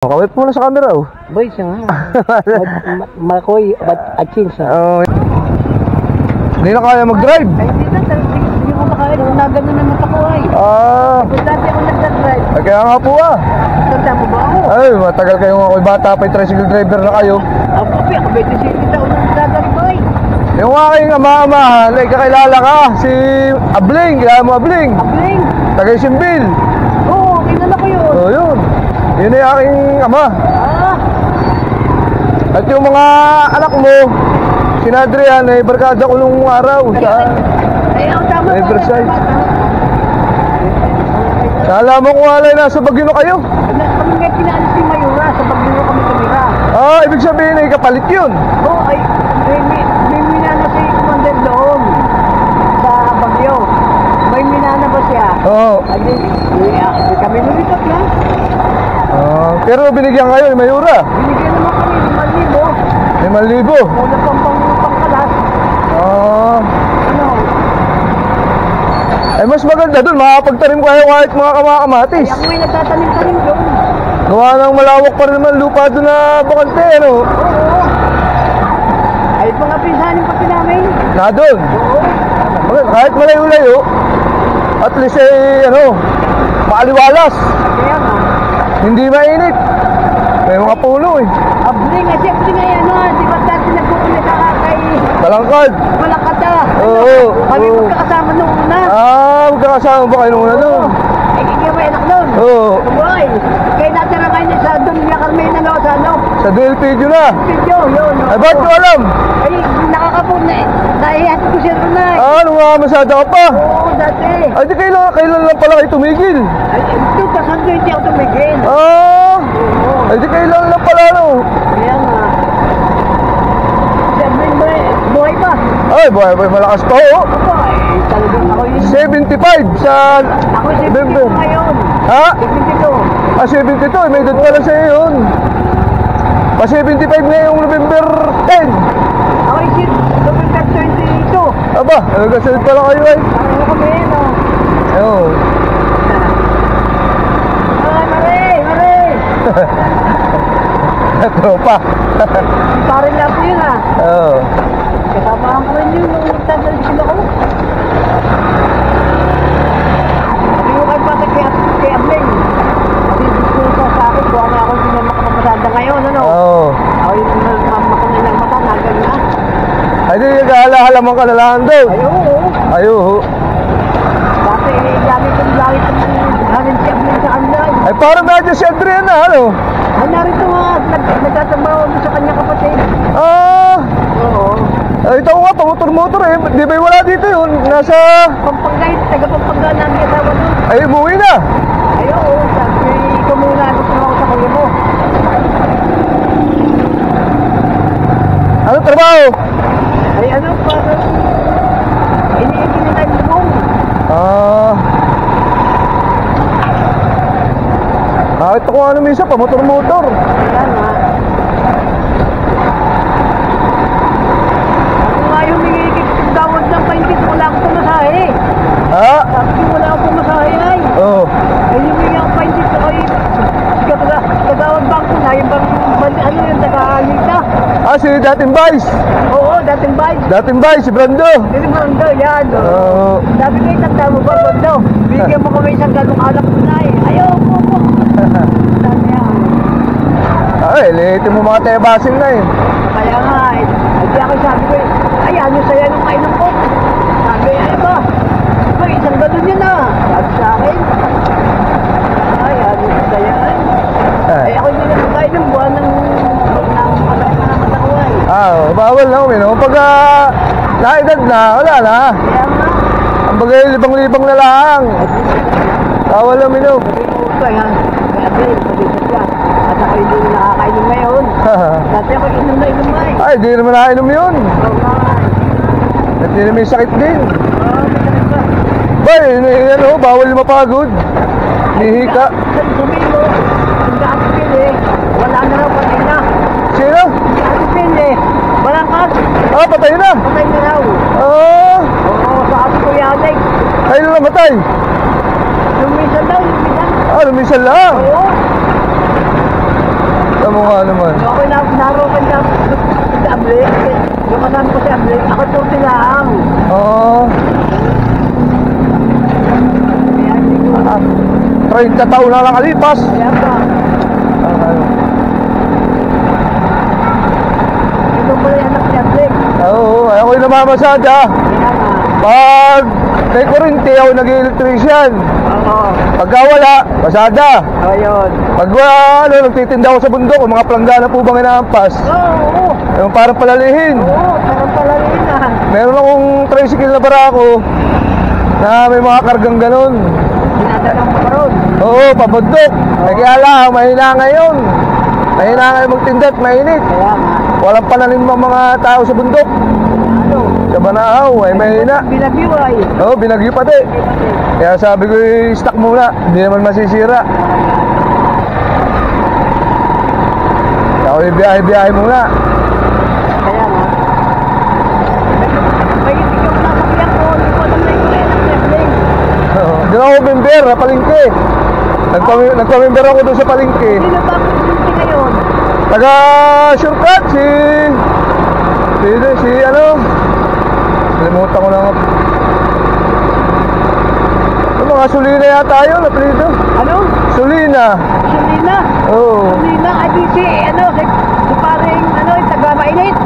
Kawit mo na sa camera oh. Boy, siya nga. Makoy, atchins ha. Oo. Hindi na kaya mag-drive. Ay, hindi mo makaya. Nagano naman ako ay. Kung dati ako nag-drive. Ay, kaya nga po ah. Tanda mo ba ako? Ay, matagal kayong ako'y bata pa, tricycle driver na kayo. Ako, ako 27 taon na nag-drive boy. Yung aking ama-amahan, ay kakilala ka, si Abling, kilala mo Abling? Abling? Tagay Simbil. Oo, kilala ko yun. Oo, yun. Yun ay aking ama. At yung mga anak mo, si Adrian ay barkada ko nung araw sa Riverside. Sala mo kung alay nasa Bagyo na kayo. Kami nga pinaalis ni Mayura, sa Bagyo kami tumira. Ibig sabihin ay kapalit yun. Oo, ay may minana si Commander doon sa Bagyo. May minana ba siya? Oo. Ay, kami nulitot na. Pero binigyan kayo ni Mayura. Binigyan naman kami 5,000. 5,000. Una pangkalas. Ano? Ay mas maganda dun, makapagtanim kayo kahit mga kamatis. Ay, ako may nagtatanim-tanim doon. Gawa ng malawak pa rin naman lupa doon na bakante, ano? Oo. Ay, mga pinsanin pati namin. Na doon? Oo. Kahit malayo-layo, at least ay, maaliwalas. Kaya nga. Hindi mainit. May mga puno eh. Abling, siyempre nga yan, di ba dati nagpupunta ka kay Balangkad. Malakata? Oo. Kami magkakasama nung una. Magkakasama ba kayo nung una doon? Ay, kaya may anak doon. Oo. Boy, kaya natira ngayon sa Dunya Carmen, sa ano? Sa DLPG na. Video, yun. Ay, ba't ko alam? Ay, nakakapun na eh. Nahihat ko siya rin na eh. Nung masada ka pa? Oo, dati. Ay, di kailan lang pala kayo tumigil? Ay, ito, kasando hindi ako tumigil. Oo. Ay, di kailan lang pala, no? Kaya nga. Siyempre, buhay pa. Ay, buhay, malakas pa, oh. Ako, talagang ako yun. 75 sa Ako 72 November. ngayon. Ha? 72. 72, may dot pala sa'yo yun. Pa 75 na yung November 10. Ako yung November 22. Aba, nagkasunod pala kayo ay. Ano kami yun, Oo. Mare! Tropa. Parin lang po yun, Oo. Kasamahan ko rin yun nung nagtatalim ako. Sabi ko kayo pati kay Abling. Kasi gusto sa akin, buwan na ako hindi na makapapasada ngayon, ano? Oo. Ako yung makanilang mata, nagal na. Ay, di nag-ahala-halaman ka na lang doon. Ay, oo. Ay, Dati, gamit yung langit ng hanin si Abling sa kanila. ay, parang medyo si Adrian na, ano? Ay, narito nga, nagtatrabaho mo sa kanya kapatid. Oo. Ay, ito nga, pamotor-motor eh. Di ba wala dito yun? Nasa... Pampangay, taga-pampangay namin asawa doon. Ay, umuwi na. Ay, oo. Sabi, ikaw muna gusto ako sa kuya mo. Ano trabaho? Ay, ano, parang iniitin nila yung bubong. Ito ko ano minsan, pamotor-motor. Kaya nga. Ako nga yung nangigigawad ng paintit, wala akong pumasahe. Ha? Sabi ko, wala akong pumasahe ay. Oo. Ay, yung may ang paintit ako ay, kagawad bangko na, yung ano yung tagahalik na. Si dating Vice. Oo, dating bike. Dating Vice, si Brando. Hindi mo ang yan. Oo. Sabi ko, itagda mo ba, Bondo? Bigyan mo kami isang galong alak ko na eh. Ayaw po po. Sabi niya. Ay, lihitin mo mga tebasin na eh. Kaya nga eh. Hindi ako sabi ko eh. Ay, ano saya nung kainom ko? Sabi, ano ba? Sabi, isang galon yun ah. Sabi sa akin. Ay, ano saya eh. Ay, ako hindi na kainom. Buwan ng panamat ako eh. Bawal na uminom. Pag naedad na, wala na. Kaya nga. Ang bagay, libang-libang na lang. Bawal na uminom. Sabi ko, kaya Abel, pag-isip ka. At ako hindi nakakainom ngayon. Dati ako inom na inom na eh. Ay, di naman nakainom yun. Oo nga. At di naman yung sakit din. Oo, may sakit ba? Bay, bawal mapagod. Hihika. Sabi mo, yung dati pili, wala na raw, patay na. Sino? Dati pili, walang kas, Patay na. patay na raw. Oo. Oo, sabi ko yan, Ay, namatay. yung minsan daw, yung minsan. Minsan lang. Oo. mo nga naman. Ako narokan ka sa Abling. Yung kasama ko sa Abling, ako turti lang. Oo. Kaya hindi ko. 30 taon na nakalipas. Kaya pa. Ito pala yung anak ni Abling. Oo, ako'y namamasada. Kaya nga. Pag may kurinti, ako nag-electrician. Oo. Pagka wala, pasada. Ayun. Pag nagtitinda ako sa bundok, mga planggana po bang inaampas? Oo. Yung parang palalihin. Oo, parang pala rin ah. Meron akong tricycle na barako na may mga kargang ganon. Dinadalang mo pa ron. Oo, pabundok. Kaya lang, mahina ngayon. Mahina ngayon magtinda at mainit. Kaya nga. Walang pananim ng mga tao sa bundok. Ano? Sa Banaaw, ay mahina. Binagyo ay. Oo, binagyo pati. Kaya sabi ko, stock muna. Hindi naman masisira. Kaya ako biyahe-biyahe muna. Kaya nga. May ikaw na sakyan ko. Hindi ko alam na yung kaya ng Netflix. Oo. Doon ako member, na palengke. Nagpa-member ako doon sa palengke. Sino ba ang presidente ngayon? Taga shortcut si ano? Kalimutan ko na nga. Ano mga Sulina yata yun, apelido? Ano? Sulina. Sulina? Oo. Sulina, ay si ano, si paring ano, taga-mainit.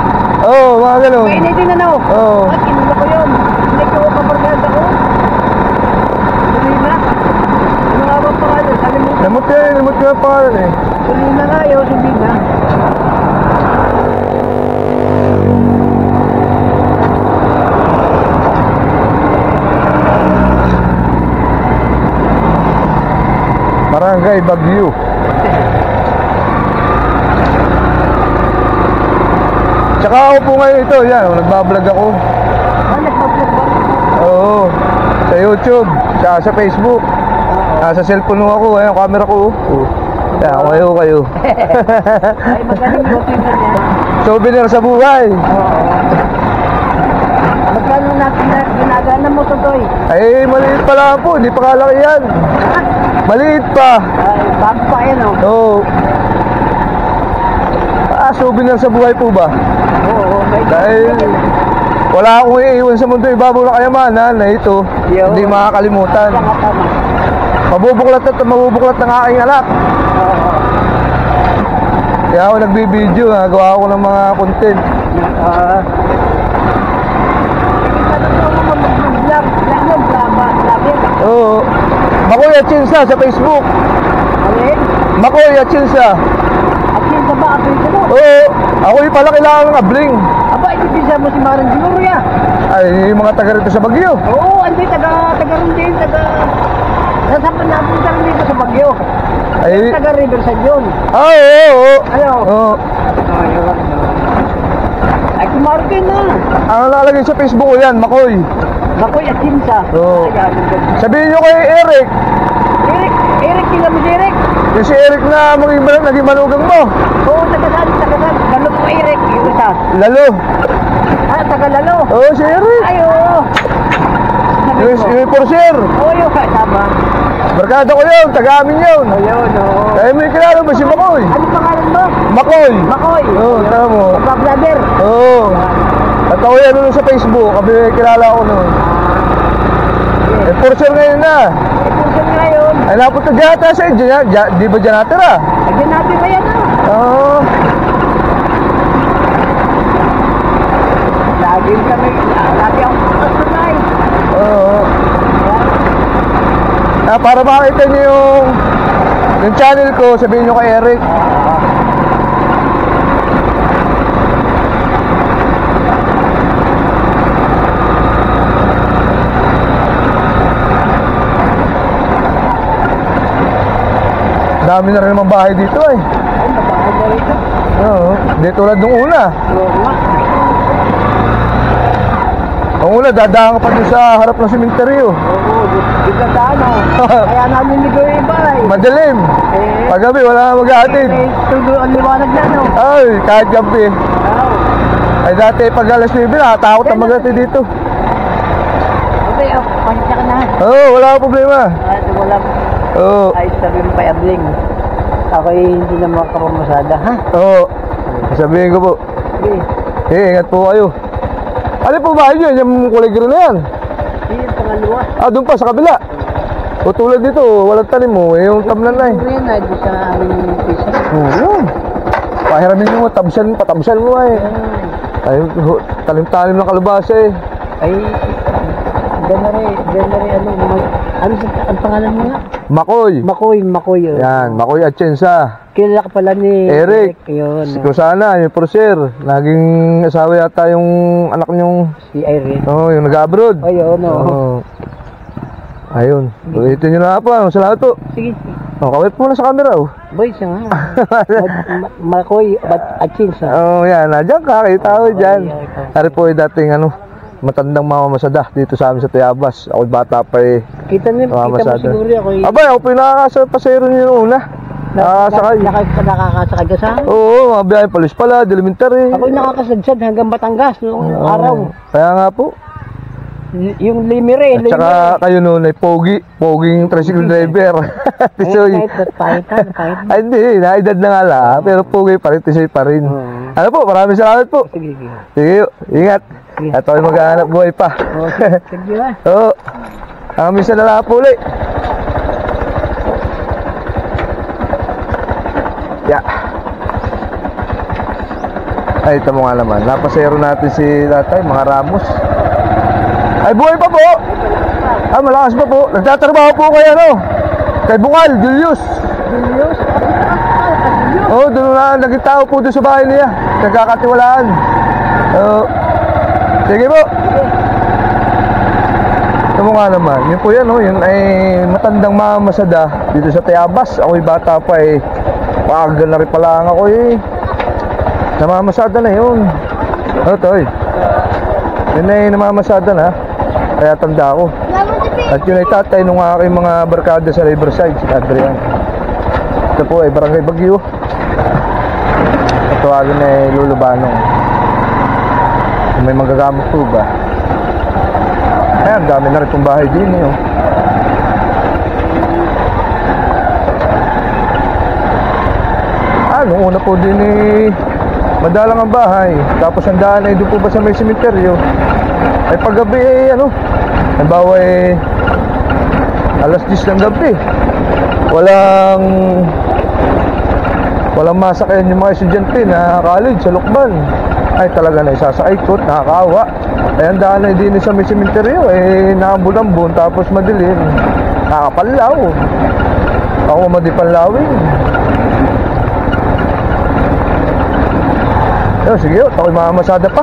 Oo, mga ganun. Mainit din ano? Oo. At kinula ko yun. Hindi ko kabargada ko. Sulina? Ano nga bang pangalan? Kalimutan. Limot ko yung pangalan eh. Sulina nga yun, Sulina. Barangay Bagyo. Tsaka ako po ngayon ito, yan, nagbablog ako. Ah, nagpa-vlog ba? Oo, sa YouTube, sa Facebook. Nasa cellphone mo ako, ayun, camera ko. Yan, kayo. Ay, magaling mo tingnan yan. Souvenir sa buhay. Magkano natin na ginagana mo to, Toy? Ay, maliit pa lang po, hindi pa kalaki yan. Ha? Maliit pa. Ay, bago pa yan, oh. Oo. Souvenir sa buhay po ba? Oo, may Dahil wala akong iiwan sa mundo, ibabaw na kayamanan na ito, hindi makakalimutan. Tama. Mabubuklat ng aking anak. Oo. Kaya ako nagbibideo, nagawa ako ng mga content. Oo. Makoy Atchinsa sa Facebook. Alin? Makoy Atchinsa. At yun sa ba, ato ito mo? Oo. Ako yung pala kailangan ng abling. Aba, itipisa mo si Maring Siguro ya. Ay, yung mga taga rito sa Bagyo. Oo, hindi, taga rin din, nasapan natin ka rin dito sa Bagyo. Ay, Taga Riverside yun. oo. Ano? Oo. Ayun. Ay, kumarkin na. Ang nakalagay sa Facebook ko yan, Makoy. Makoy at Simsa. Oo. Ayan, ang ganda. Sabihin nyo kay Eric. Eric, kila mo si Eric? Yung si Eric na naging manugang mo. Oo, taga-saan. Lalo mo Eric, yung isa. Lalo. Taga-lalo. Oo, si Eric. Ay, oo. Yung Porsier. Oo, yung kasama. Barkada ko yun, taga-amin yun. Ayun, oo. Eh, may kilala ba si Makoy? Ano pangalan mo? Makoy. Makoy. Oo, tama mo. Pag-vlogger. Oo. At ako yan nun sa Facebook, kami kilala ako nun. Eh, Porsier ngayon na. Ito ngayon. Ay, napunta dyan ata sa inyo, di ba dyan natira? Agyan natin ba yan, ah? Oo. Lagi kami, lagi akong kasunay. Oo. Para makita niyo yung channel ko, sabihin nyo kay Eric. Dami na rin naman bahay dito eh. Ay, mabahay na rito. Oo. Di tulad nung una. Oo nga. Ang una, dadaan ka pa dun sa harap ng sementeryo. Oo, dito sa ano. Kaya namin ligo yung iba eh. Madilim. Paggabi, wala na mag-aatid. Eh, tulo ang liwanag na, no? Ay, kahit gabi. Oo. Ay dati pag alas 9, nakatakot na mag-aatid dito. Okay, pasensya ka na. Oo, wala akong problema. Wala. Oo. Ay, sabi mo pa, Abling. Ako'y hindi na makapamasada, ha? Oo. Sabihin ko po. Sige. Ingat po kayo. Ano po ba yun? Yung kulay green na yan? Yung pangalawa. Doon pa sa kabila. O tulad dito, walang tanim mo. Yung tamlan na eh. Ito yun, doon sa aming pisa. Yun. Pahiramin mo, patabsan mo eh. Ay, talim-talim ng kalabasa eh. Ay, ganari, ang pangalan mo nga? Makoy. Makoy. Yan, Makoy Atienza. Kilala ka pala ni Eric. Yun. Si Kusana, yung Proser. Naging asawa yata yung anak niyong... Si Irene. yung nag-abroad. Ayun, Ayun. Ulitin nyo na po. Salamat po. Sige. Kawit po na sa camera Boy, siya nga. Makoy Atienza. Yan. Nandiyan ka. Kita ko dyan. Ay, Ari po dating matandang mamamasada dito sa amin sa Tayabas. Ako bata pa eh. Kita mo siguro ako. Abay, ako po yung nakakasapasero niyo noong una. Nakakasakay. Nakakasakay ka sa akin? Oo, mga biyahe palis pala, elementary. Ako yung nakakasadsad hanggang Batangas noong araw. Kaya nga po. Yung limire. At saka kayo noon ay poging tricycle driver. Tisoy. Pahit. Ay hindi, naedad na nga lang. Pero pogi pa rin, tisoy pa rin. Ano po, maraming salamat po. Sige, ingat. At ako'y maghahanap buhay pa. Sige ba? Oo. Minsan na lang po ulit. Ay, ito mo nga naman. Napasero natin si tatay, mga Ramos. Ay, buhay pa po! Malakas pa po. Nagtatrabaho po kayo, kay Bukal, Julius. Oo, doon na naging tao po doon sa bahay niya. Nagkakatiwalaan. Sige po. Ito mo nga naman. Yun po yan, yun ay matandang mamamasada dito sa Tayabas. Ako'y bata pa eh. Paagal na rin pala ako eh. Namamasada na yun. Toy. Yun ay namamasada na. Kaya tanda ako. At yun ay tatay nung aking mga barkada sa Riverside, si Adrian. Ito po ay Barangay Bagyo. Tawagin ay Lulubanong. May magagamot po ba? Ayan, dami na rin pong bahay din nung una po din madalang ang bahay. Tapos ang daan ay doon po ba sa may sementeryo. Ay paggabi halimbawa alas 10 ng gabi. Walang masakyan yung mga estudyante na college sa Lukban. Ay talaga na isasakay ko, nakakaawa. Ay ang daan ay din sa may sementeryo nakambulambon tapos madilim. Nakakapanlaw. Ako madipanlawin. Sige, ako'y mamamasada pa.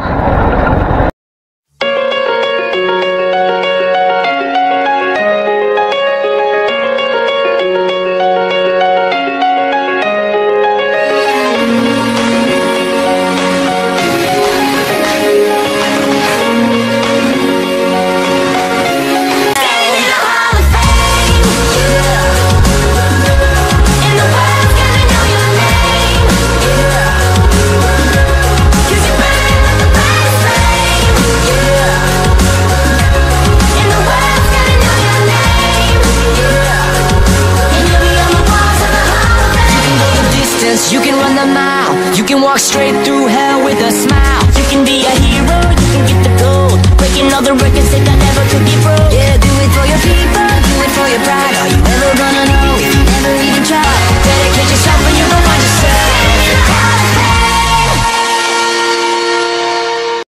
You can run the mile, you can walk straight through hell with a smile. You can be a hero, you can get the gold, breaking all the records that never could be broke. Yeah, do it for your people, do it for your pride. Are you ever gonna know if you never even try? Dedicate yourself and you will find yourself.